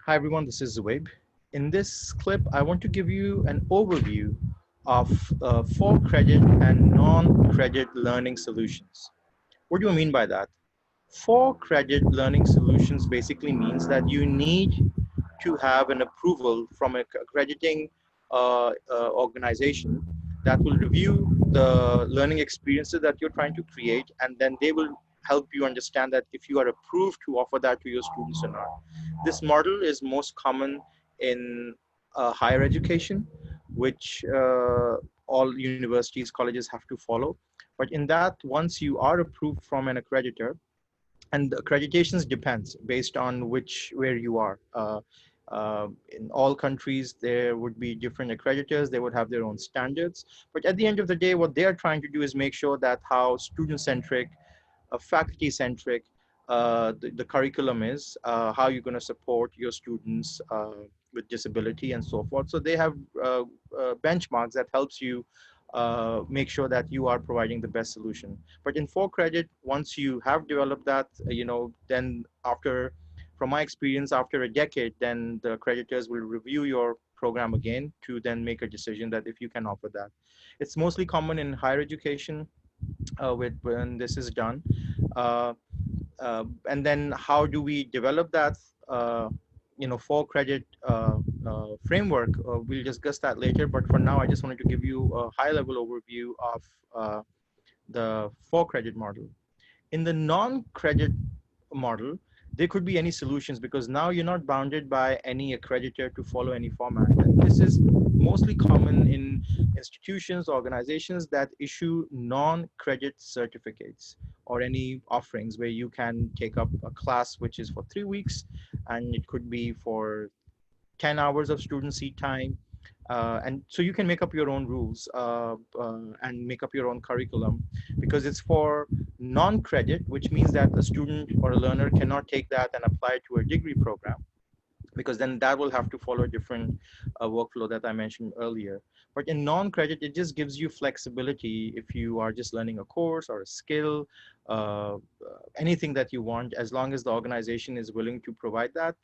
Hi everyone, this is Zubaib. In this clip, I want to give you an overview of for credit and non-credit learning solutions. What do you mean by that? For credit learning solutions basically means that you need to have an approval from a accrediting organization that will review the learning experiences that you're trying to create, and then they will help you understand that if you are approved to offer that to your students or not. This model is most common in higher education, which all universities, colleges have to follow. But in that, once you are approved from an accreditor, and the accreditations depends based on which where you are. In all countries, there would be different accreditors. They would have their own standards. But at the end of the day, what they are trying to do is make sure that how student-centric, faculty-centric the curriculum is, how you're going to support your students with disability and so forth. So they have benchmarks that helps you make sure that you are providing the best solution. But in for credit, once you have developed that, then after, from my experience, after a decade, then the accreditors will review your program again to then make a decision that if you can offer that. It's mostly common in higher education with when this is done. Uh, and then how do we develop that, uh, for credit framework? We'll discuss that later. But for now, I just wanted to give you a high level overview of the for credit model. In the non-credit model, there could be any solutions because now you're not bounded by any accreditor to follow any format. And this is mostly common in institutions, organizations that issue non-credit certificates or any offerings where you can take up a class which is for 3 weeks, and it could be for 10 hours of student seat time. And so you can make up your own rules and make up your own curriculum because it's for non-credit, which means that a student or a learner cannot take that and apply it to a degree program, because then that will have to follow a different workflow that I mentioned earlier. But in non-credit, it just gives you flexibility if you are just learning a course or a skill, anything that you want, as long as the organization is willing to provide that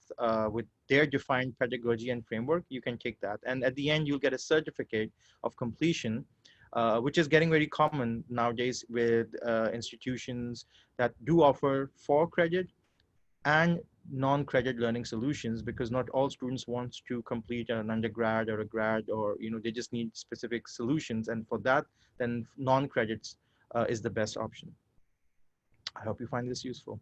with their defined pedagogy and framework, you can take that. And at the end, you'll get a certificate of completion, which is getting very common nowadays with institutions that do offer for credit and non-credit learning solutions, because not all students want to complete an undergrad or a grad, or they just need specific solutions, and for that, then non-credits is the best option. I hope you find this useful.